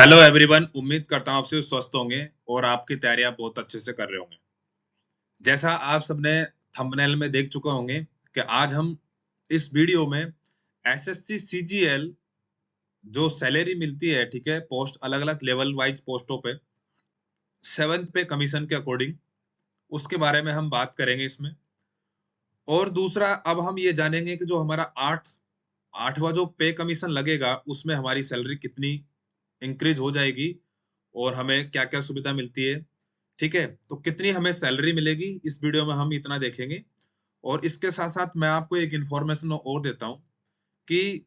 Hello everyone, उम्मीद करता हूँ आप सभी स्वस्थ होंगे और आपकी तैयारियां बहुत अच्छे से कर रहे होंगे। जैसा आप सबने थंबनेल में देख चुके होंगे कि आज हम इस वीडियो में एसएससी सीजीएल जो सैलरी मिलती है, ठीक है, पोस्ट अलग अलग लेवल वाइज पोस्टों पे 7th पे कमीशन के अकॉर्डिंग, उसके बारे में हम बात करेंगे इसमें। और दूसरा, अब हम ये जानेंगे कि जो हमारा आठवां जो पे कमीशन लगेगा उसमें हमारी सैलरी कितनी इंक्रीज हो जाएगी और हमें क्या क्या सुविधा मिलती है। ठीक है, तो कितनी हमें सैलरी मिलेगी इस वीडियो में हम इतना देखेंगे। और इसके साथ साथ मैं आपको एक इंफॉर्मेशन और देता हूं कि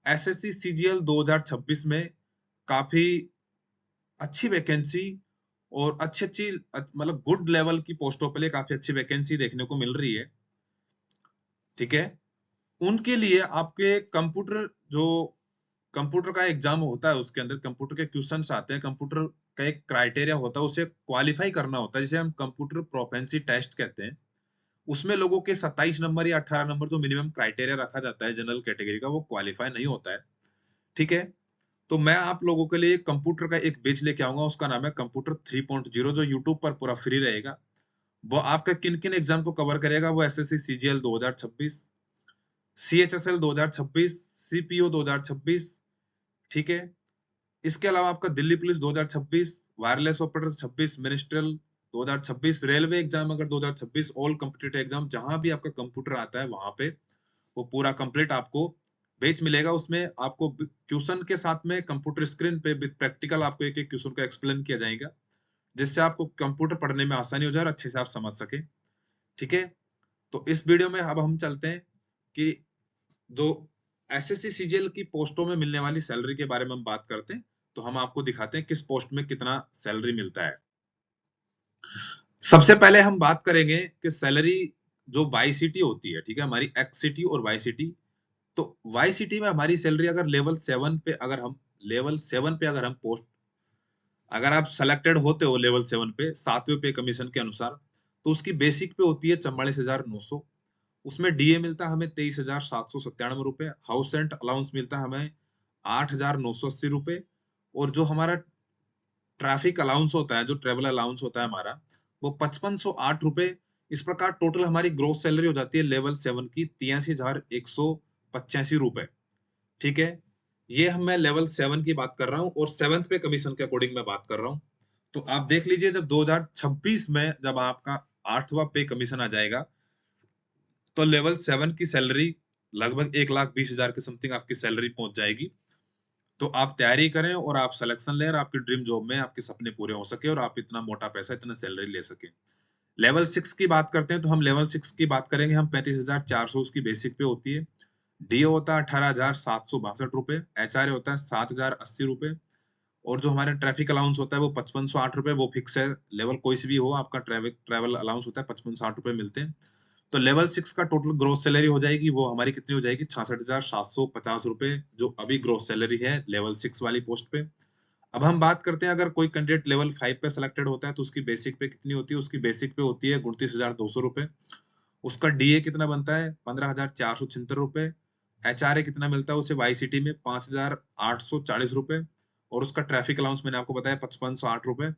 एसएससी सीजीएल 2026 में काफी अच्छी वैकेंसी और अच्छी अच्छी मतलब गुड लेवल की पोस्टों के लिए काफी अच्छी वैकेंसी देखने को मिल रही है। ठीक है, उनके लिए आपके कंप्यूटर का एग्जाम होता है, उसके अंदर कंप्यूटर के क्वेश्चंस आते हैं, कंप्यूटर का एक क्राइटेरिया होता है, उसे क्वालिफाई करना होता है, जिसे हम कंप्यूटर प्रोफेंसी टेस्ट कहते हैं। उसमें लोगों के 27 नंबर या 18 नंबर जो मिनिमम क्राइटेरिया रखा जाता है जनरल कैटेगरी का, वो क्वालिफाई नहीं होता है। ठीक है, तो मैं आप लोगों के लिए कंप्यूटर का एक बैच लेके आऊंगा, उसका नाम है कंप्यूटर 3.0, जो यूट्यूब पर पूरा फ्री रहेगा। वो आपका किन किन एग्जाम को कवर करेगा, वो एसएससी सीजीएल 2026, सीएचएसएल 2026, सीपीओ 2026। ठीक है, इसके अलावा आपका Delhi police 2026, wireless operator 26, ministerial 2026, railway exam अगर 2026, ऑल कॉम्पिटिटिव एग्जाम, जहां भी आपका कंप्यूटर आता है वहां पे वो पूरा कंप्लीट आपको बैच मिलेगा। उसमें आपको क्वेश्चन के साथ में कंप्यूटर स्क्रीन पे विद प्रैक्टिकल आपको एक एक क्वेश्चन का एक्सप्लेन किया जाएगा, जिससे आपको कंप्यूटर पढ़ने में आसानी हो जाए और अच्छे से आप समझ सके। ठीक है, तो इस वीडियो में अब हम चलते हैं कि जो एसएससी सीजीएल की पोस्टों में मिलने वाली सैलरी के बारे में हम बात करते हैं। तो हम आपको दिखाते हैं किस पोस्ट में कितना सैलरी मिलता है। सबसे पहले हम बात करेंगे कि सैलरी जो वाई सिटी होती है, ठीक है, हमारी एक्स सिटी और वाई सिटी। तो वाई सिटी में हमारी सैलरी अगर लेवल 7 पे अगर हम पोस्ट अगर आप सेलेक्टेड होते हो लेवल 7 पे 7वें पे कमीशन के अनुसार, तो उसकी बेसिक पे होती है 44,900। उसमें डीए मिलता है हमें 23,797 रुपए, हाउस रेंट अलाउंस मिलता है हमें 8,980 रुपए, और जो हमारा ट्रैफिक अलाउंस होता है, जो ट्रेवल अलाउंस होता है हमारा, वो 5508 रुपए। इस प्रकार टोटल हमारी ग्रोस सैलरी हो जाती है लेवल 7 की 83,185 रुपए। ठीक है, ये हम मैं लेवल 7 की बात कर रहा हूँ और 7th पे कमीशन के अकॉर्डिंग मैं बात कर रहा हूँ। तो आप देख लीजिए, जब 2026 में जब आपका 8वां पे कमीशन आ जाएगा, तो लेवल 7 की सैलरी लगभग 1,20,000 के समथिंग आपकी सैलरी पहुंच जाएगी। तो आप तैयारी करें और आप सिलेक्शन लें और आपकी ड्रीम जॉब में आपके सपने पूरे हो सके और आप इतना मोटा पैसा, इतना सैलरी ले सके। लेवल 6 की बात करते हैं, तो हम लेवल 6 की बात करेंगे, हम 35,400 उसकी बेसिक पे होती है। डीओ होता है 18,762 रुपए, एचआरए होता है 7,080 रुपए, और जो हमारे ट्रैफिक अलाउंस होता है वो 5508 रुपए, वो फिक्स है, लेवल कोई सी भी हो, आपका ट्रैवल अलाउंस होता है 5560 रुपए मिलते हैं। तो लेवल 6 का टोटल ग्रोस सैलरी हो जाएगी, वो हमारी कितनी हो जाएगी, 66,750 रुपए, जो अभी ग्रोस सैलरी है लेवल 6 वाली पोस्ट पे। अब हम बात करते हैं, अगर कोई कैंडिडेट लेवल 5 पे सिलेक्टेड होता है तो उसकी बेसिक पे कितनी होती है, उसकी बेसिक पे होती है 29,200 रुपए। उसका डीए कितना बनता है, 15,476 रुपए। एचआरए कितना मिलता है उसे वाई सिटी में, 5,840 रुपए, और उसका ट्रैफिक अलाउंस मैंने आपको बताया 5508 रुपए।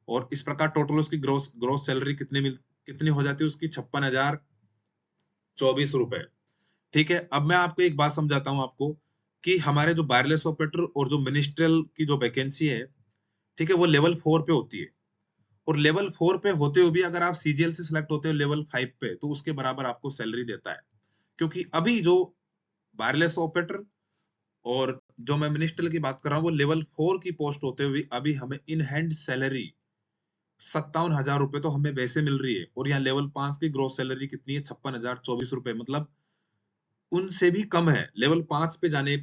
और इस प्रकार टोटल उसकी ग्रोस ग्रोस सैलरी कितनी हो जाती है उसकी, 56,024 रुपए। ठीक है, अब मैं आपको एक बात समझाता हूं आपको कि हमारे जो वायरलेस ऑपरेटर और जो मिनिस्ट्रियल की जो वैकेंसी है, ठीक है, वो लेवल 4 पे होती है। और लेवल 4 पे होते हुए भी अगर आप सीजीएल से सिलेक्ट होते हो लेवल 5 पे, तो उसके बराबर आपको सैलरी देता है। क्योंकि अभी जो वायरलेस ऑपरेटर और जो मैं मिनिस्ट्रियल की बात कर रहा हूँ, वो लेवल 4 की पोस्ट होते हुए अभी हमें इन हैंड सैलरी 57,000 रुपए तो हमें वैसे मिल रही है, और यहाँ लेवल 5 की ग्रोस सैलरी कितनी है, 56,024 रुपए, मतलब उनसे भी कम है। लेवल 5 पे जाने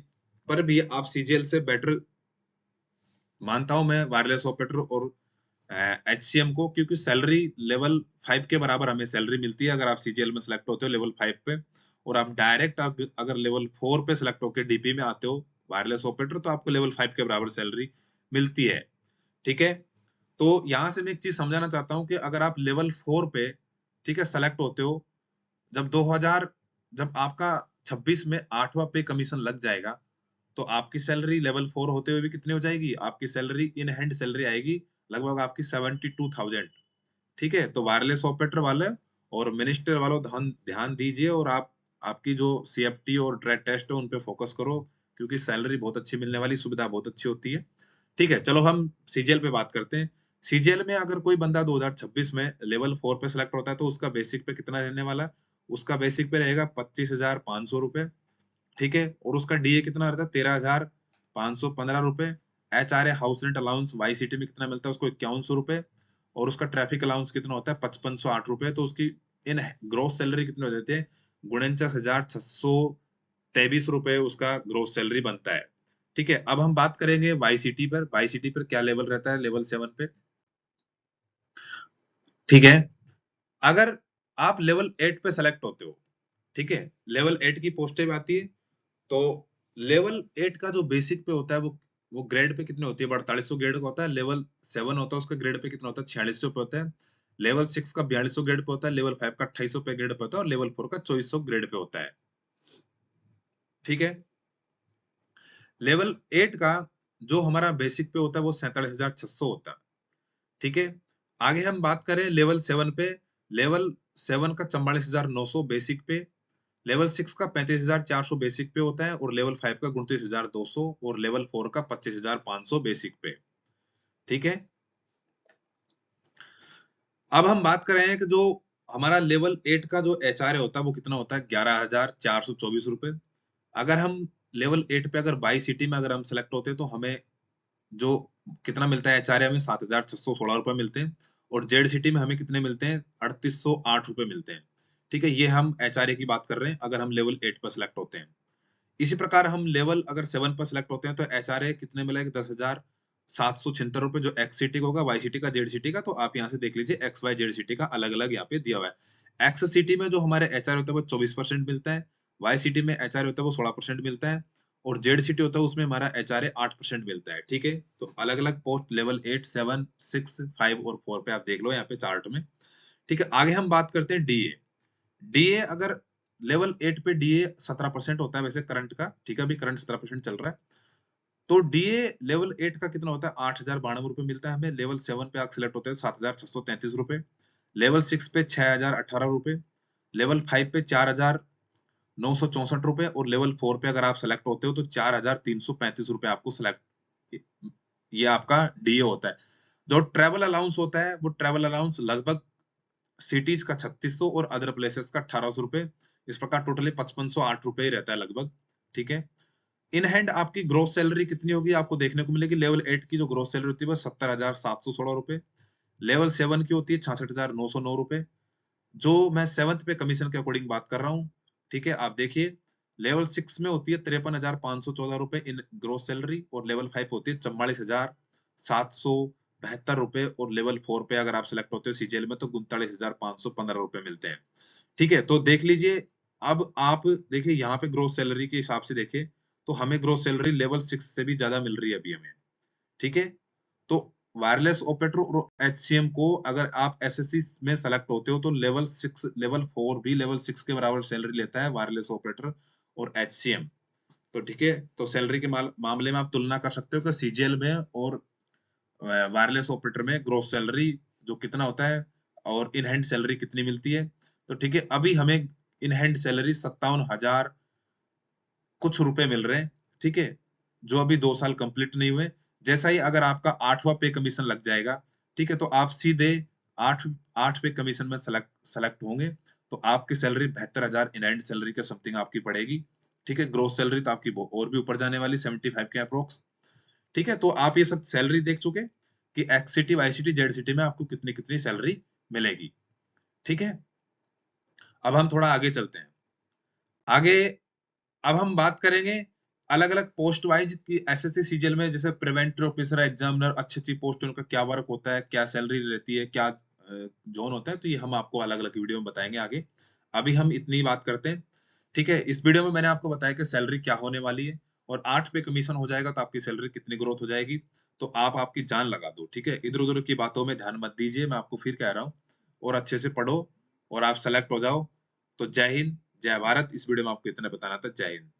पर भी आप सीजीएल से बेटर मानता हूं मैं वायरलेस ऑपरेटर और एचसीएम को, क्योंकि सैलरी लेवल 5 के बराबर हमें सैलरी मिलती है अगर आप सीजीएल में सिलेक्ट होते हो लेवल 5 पे। और आप डायरेक्ट अगर लेवल 4 पे सिलेक्ट होकर डीपी में आते हो वायरलेस ऑपरेटर, तो आपको लेवल 5 के बराबर सैलरी मिलती है। ठीक है, तो यहां से मैं एक चीज समझाना चाहता हूँ कि अगर आप लेवल 4 पे, ठीक है, सेलेक्ट होते हो, जब 2000 जब आपका 26 में 8वां पे कमीशन लग जाएगा, तो आपकी सैलरी लेवल 4 होते हुए भी कितनी हो जाएगी? आपकी सैलरी इन हैंड सैलरी आएगी लगभग आपकी 72,000। ठीक है? तो वायरलेस ऑपरेटर वाले और मिनिस्टर वालों ध्यान ध्यान दीजिए और आप आपकी जो सीएफटी और ट्रेड टेस्ट है उन पे फोकस करो, क्योंकि सैलरी बहुत अच्छी मिलने वाली, सुविधा बहुत अच्छी होती है। ठीक है, चलो हम सीजीएल पे बात करते हैं। सीजीएल में अगर कोई बंदा 2026 में लेवल 4 पे सिलेक्ट होता है तो उसका बेसिक पे कितना रहने वाला है? उसका बेसिक पे रहेगा 25,500 रुपए। ठीक है, और उसका डीए कितना रहता है? 13,515 रुपए। HRA house rent allowance Y city में कितना मिलता है उसको? 5100 रुपए। और उसका ट्रैफिक अलाउंस कितना होता है? 5508 रुपए। तो उसकी इन ग्रोस सैलरी कितने हो जाते हैं? 49,623 रुपए उसका ग्रोस सैलरी बनता है। ठीक है, अब हम बात करेंगे वाई सिटी पर। वाई सिटी पर क्या लेवल रहता है लेवल 7 पे? ठीक है, अगर आप लेवल 8 पे सेलेक्ट होते हो, ठीक है, लेवल 8 की पोस्टें आती है, तो लेवल 8 का जो बेसिक पे होता है वो ग्रेड पे कितने होती है? 4800 ग्रेड का होता है। लेवल 7 होता है उसका ग्रेड पे कितना होता है? 4600 पे होता है। लेवल 6 का 4200 ग्रेड पे होता है। लेवल 5 का 2800 पे ग्रेड पे होता है और लेवल 4 का 2400 ग्रेड पे होता है। ठीक है, लेवल 8 का जो हमारा बेसिक पे होता है वो 47,600 होता है। ठीक है, आगे हम बात करें लेवल 7 पे। लेवल 7 का 44,900 बेसिक पे। लेवल 6 का 35,400 बेसिक पे होता है और लेवल 5 का 29,200 और लेवल 4 का 25,500 बेसिक पे। ठीक है, अब हम बात कर रहे हैं कि जो हमारा लेवल 8 का जो एचआरए होता है वो कितना होता है? 11,424 रुपए। अगर हम लेवल 8 पे अगर बाई सिटी में अगर हम सेलेक्ट होते हैं तो हमें जो कितना मिलता है एचआरए? हमें 7,616 रुपए मिलते हैं। और जेड सिटी में हमें कितने मिलते हैं? 3,808 रुपए मिलते हैं। ठीक है, ये हम एचआरए की बात कर रहे हैं अगर हम लेवल 8 पर सेलेक्ट होते हैं। इसी प्रकार हम लेवल अगर 7 पर सेलेक्ट होते हैं तो एचआरए कितने मिलेगा? 10,776 रुपए, जो एक्स सिटी का होगा, वाई सिटी का, जेड सिटी का। तो आप यहाँ से देख लीजिए एक्स वाई जेड सिटी का अलग अलग यहाँ पे दिया हुआ है। एक्स सिटी में जो हमारे एचआरए होता है वो 24% मिलता है। वाई सिटी में एचआरए होता है वो 16% मिलता है। और जेड सिटी होता है उसमें हमारा एचआरए 8% मिलता है। ठीक है, तो अलग अलग पोस्ट लेवल 8, 7, 6, 5 और 4 पे आप देख लो यहाँ पे चार्ट में। ठीक है, आगे हम बात करते हैं डीए। डीए अगर लेवल 8 पे डीए 17% होता है वैसे करंट का। ठीक है, अभी करंट 17% चल रहा है। तो डीए लेवल 8 का कितना होता है? 8,092 रुपए मिलता है हमें। लेवल 7 पे आप सिलेक्ट होते हैं 7,633 रुपए। लेवल 6 पे 6,018 रुपए। लेवल 5 पे 4,964 रुपए और लेवल 4 पे अगर आप सेलेक्ट होते हो तो 4,335 रुपए आपको सेलेक्ट, ये आपका डीए होता है। जो ट्रेवल अलाउंस होता है वो ट्रेवल अलाउंस लगभग सिटीज का 3600 और अदर प्लेसेस का 1,800 रुपए। इस प्रकार टोटली 5,508 रुपए ही रहता है लगभग। ठीक है, इन हैंड आपकी ग्रोस सैलरी कितनी होगी आपको देखने को मिलेगी? लेवल 8 की जो ग्रोस सैलरी होती है वो 70,716 रुपए। लेवल 7 की होती है 66,909 रुपए। जो मैं 7th पे कमीशन के अकॉर्डिंग बात कर रहा हूँ। ठीक है, आप देखिए लेवल 6 में होती है 53,514 रुपए इन ग्रोस सैलरी और लेवल 5 होती है 44,772 रुपए और लेवल 4 पे अगर आप सिलेक्ट होते हो सीजीएल में तो 39,515 रुपए मिलते हैं। ठीक है, तो देख लीजिए। अब आप देखिए यहाँ पे ग्रोस सैलरी के हिसाब से देखिए तो हमें ग्रोस सैलरी लेवल 6 से भी ज्यादा मिल रही है अभी हमें। ठीक है, तो वायरलेस ऑपरेटर और एचसीएम को अगर आप एसएससी में सेलेक्ट होते हो तो लेवल 6 लेवल 4 भी लेवल 6 के बराबर सैलरी लेता है वायरलेस ऑपरेटर और एचसीएम। तो ठीक है, तो सैलरी के मामले में आप तुलना कर सकते हो कि सीजीएल में और वायरलेस ऑपरेटर में ग्रोस सैलरी जो कितना होता है और इन हैंड सैलरी कितनी मिलती है। तो ठीक है, अभी हमें इन हैंड सैलरी 57,000 कुछ रुपए मिल रहे हैं। ठीक है, जो अभी 2 साल कंप्लीट नहीं हुए। जैसा ही अगर आपका 8वां पे कमीशन लग जाएगा, ठीक है, तो आप सीधे 8 पे कमीशन में सेलेक्ट होंगे तो आपकी सैलरी 72,000 इन हैंड सैलरी के समथिंग आपकी पड़ेगी। ठीक है, ग्रोस सैलरी तो आपकी और भी ऊपर जाने वाली 75 के अप्रोक्स। ठीक है, तो आप ये सब सैलरी देख चुके कि X city, Y city, Z city में आपको कितनी कितनी सैलरी मिलेगी। ठीक है, अब हम थोड़ा आगे चलते हैं। आगे अब हम बात करेंगे अलग अलग पोस्ट वाइज की एसएससी सीजीएल में, जैसे प्रिवेंटर ऑफिसर, एग्जामिनर, अच्छी अच्छी पोस्ट उनका क्या वर्क होता है, क्या सैलरी रहती है, क्या जोन होता है, तो ये हम आपको अलग अलग वीडियो में बताएंगे आगे। अभी हम इतनी बात करते हैं। ठीक है, इस वीडियो में मैंने आपको बताया कि सैलरी क्या होने वाली है और 8 पे कमीशन हो जाएगा तो आपकी सैलरी कितनी ग्रोथ हो जाएगी। तो आप आपकी जान लगा दो। ठीक है, इधर उधर की बातों में ध्यान मत दीजिए, मैं आपको फिर कह रहा हूँ, और अच्छे से पढ़ो और आप सेलेक्ट हो जाओ। तो जय हिंद, जय भारत। इस वीडियो में आपको इतना बताना था। जय हिंद।